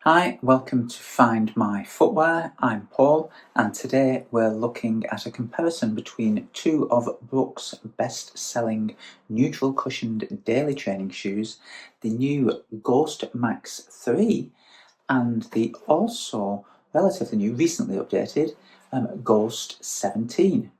Hi, welcome to Find My Footwear. I'm Paul, and today we're looking at a comparison between two of Brooks' best-selling neutral cushioned daily training shoes, the new Ghost Max 3 and the also relatively new, recently updated Ghost 17.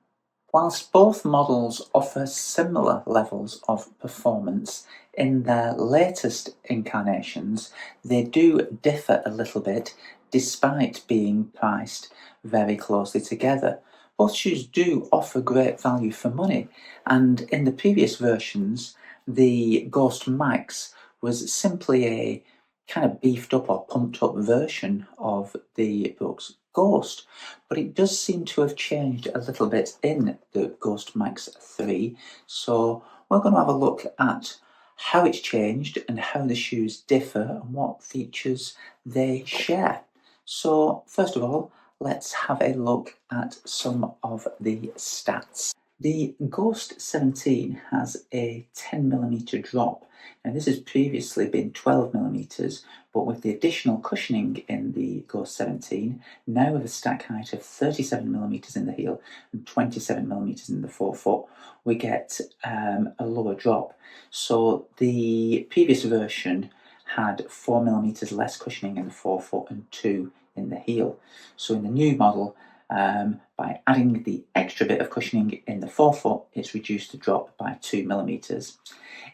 Whilst both models offer similar levels of performance in their latest incarnations, they do differ a little bit despite being priced very closely together. Both shoes do offer great value for money, and in the previous versions, the Ghost Max was simply a kind of beefed up or pumped up version of the Brooks Ghost, but it does seem to have changed a little bit in the Ghost Max 3, so we're going to have a look at how it's changed and how the shoes differ and what features they share. So first of all, let's have a look at some of the stats. The Ghost 17 has a 10mm drop. Now this has previously been 12mm, but with the additional cushioning in the Ghost 17, now with a stack height of 37mm in the heel and 27mm in the forefoot, we get a lower drop. So the previous version had 4mm less cushioning in the forefoot and 2 in the heel. So in the new model, by adding the extra bit of cushioning in the forefoot, it's reduced the drop by 2mm.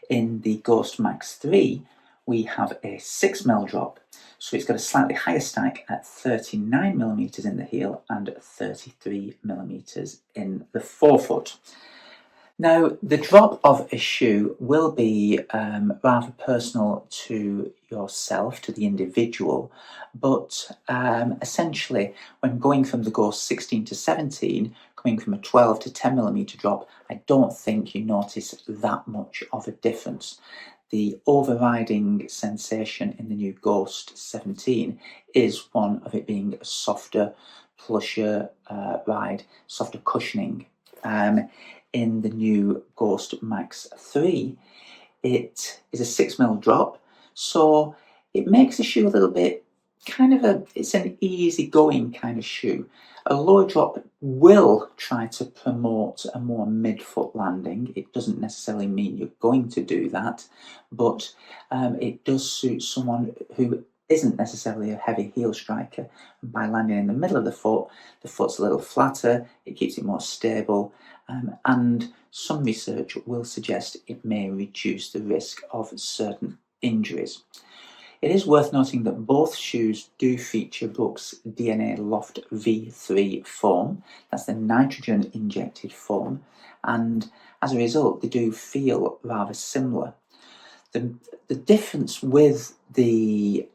In the Ghost Max 3, we have a 6mm drop, so it's got a slightly higher stack at 39mm in the heel and 33mm in the forefoot. Now, the drop of a shoe will be rather personal to yourself, to the individual, but essentially, when going from the Ghost 16 to 17, coming from a 12 to 10mm drop, I don't think you notice that much of a difference. The overriding sensation in the new Ghost 17 is one of it being a softer, plusher ride, softer cushioning. In the new Ghost Max 3, it is a 6mm drop, so it makes the shoe a little bit it's an easy-going kind of shoe. A lower drop will try to promote a more mid-foot landing. It doesn't necessarily mean you're going to do that, but it does suit someone who isn't necessarily a heavy heel striker. And by landing in the middle of the foot's a little flatter, it keeps it more stable, and some research will suggest it may reduce the risk of certain injuries. It is worth noting that both shoes do feature Brooks' DNA Loft V3 foam. That's the nitrogen injected foam, and as a result they do feel rather similar. The difference with the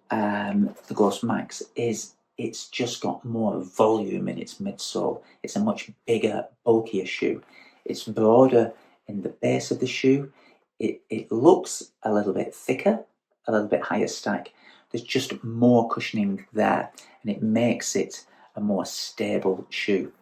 Ghost Max is it's just got more volume in its midsole. It's a much bigger, bulkier shoe. It's broader in the base of the shoe. It looks a little bit thicker, a little bit higher stack. There's just more cushioning there, and it makes it a more stable shoe.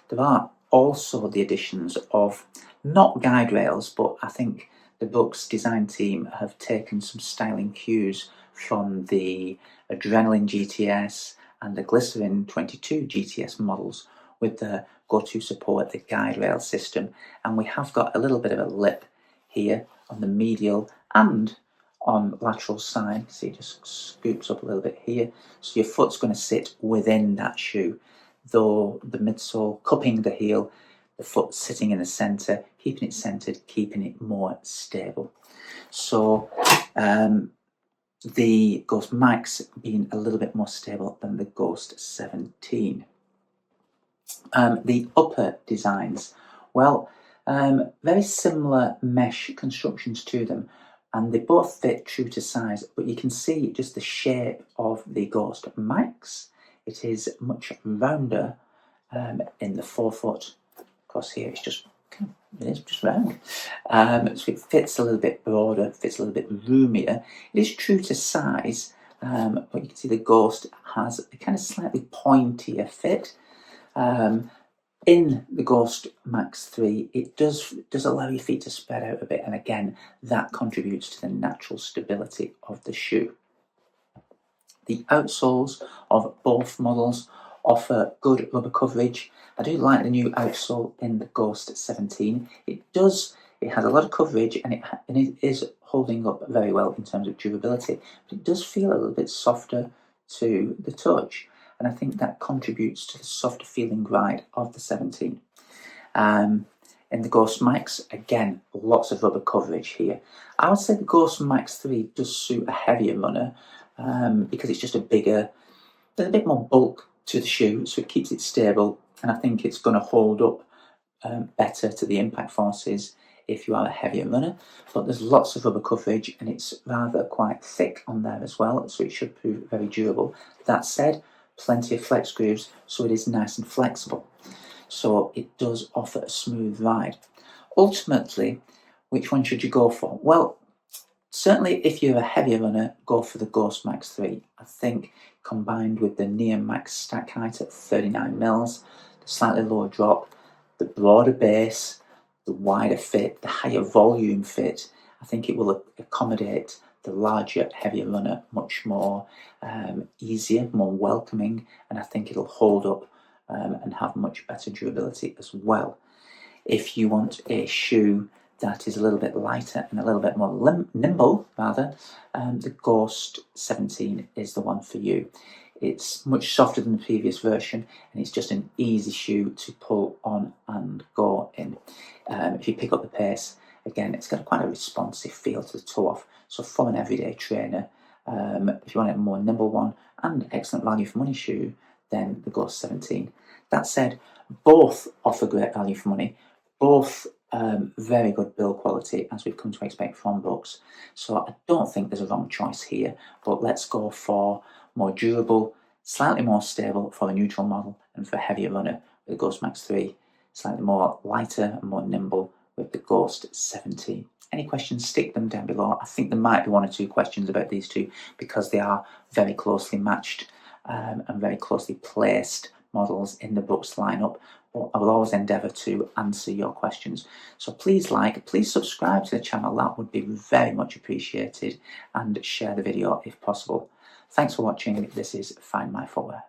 There are also the additions of not guide rails, but I think the Brooks design team have taken some styling cues from the Adrenaline GTS and the Glycerin 22 GTS models with the go-to support, the guide rail system, and we have got a little bit of a lip here on the medial and on lateral side. See, it just scoops up a little bit here, so your foot's going to sit within that shoe, though the midsole cupping the heel, the foot sitting in the centre, keeping it centred, keeping it more stable. So the Ghost Max being a little bit more stable than the Ghost 17. The upper designs, well, very similar mesh constructions to them, and they both fit true to size, but you can see just the shape of the Ghost Max. It is much rounder in the forefoot. Of course, here it is just round. So it fits a little bit broader, fits a little bit roomier. It is true to size, but you can see the Ghost has a kind of slightly pointier fit. In the Ghost Max 3, it does allow your feet to spread out a bit, and again, that contributes to the natural stability of the shoe. The outsoles of both models offer good rubber coverage. I do like the new outsole in the Ghost 17. It has a lot of coverage, and it is holding up very well in terms of durability, but it does feel a little bit softer to the touch, and I think that contributes to the softer feeling ride of the 17. In the Ghost Max, again, lots of rubber coverage here. I would say the Ghost Max 3 does suit a heavier runner because it's just there's a bit more bulk to the shoe, so it keeps it stable, and I think it's going to hold up better to the impact forces if you are a heavier runner. But there's lots of rubber coverage, and it's rather quite thick on there as well, so it should prove very durable. That said, plenty of flex grooves, so it is nice and flexible. So it does offer a smooth ride. Ultimately, which one should you go for? Well, certainly if you're a heavier runner, go for the Ghost Max 3. I think combined with the Near Max stack height at 39mm, the slightly lower drop, the broader base, the wider fit, the higher volume fit, I think it will accommodate the larger, heavier runner much more easier, more welcoming, and I think it'll hold up and have much better durability as well. If you want a shoe that is a little bit lighter and a little bit more nimble, the Ghost 17 is the one for you. It's much softer than the previous version, and it's just an easy shoe to pull on and go in. If you pick up the pace, again, it's got quite a responsive feel to the toe off. So for an everyday trainer, if you want a more nimble one and excellent value for money shoe, then the Ghost 17. That said, both offer great value for money, both very good build quality, as we've come to expect from Brooks. So I don't think there's a wrong choice here, but let's go for more durable, slightly more stable for a neutral model, and for a heavier runner with the Ghost Max 3, slightly more lighter and more nimble with the Ghost 17. Any questions, stick them down below. I think there might be one or two questions about these two because they are very closely matched and very closely placed models in the Brooks lineup. But I will always endeavour to answer your questions. So please please subscribe to the channel. That would be very much appreciated, and share the video if possible. Thanks for watching. This is Find My Footwear.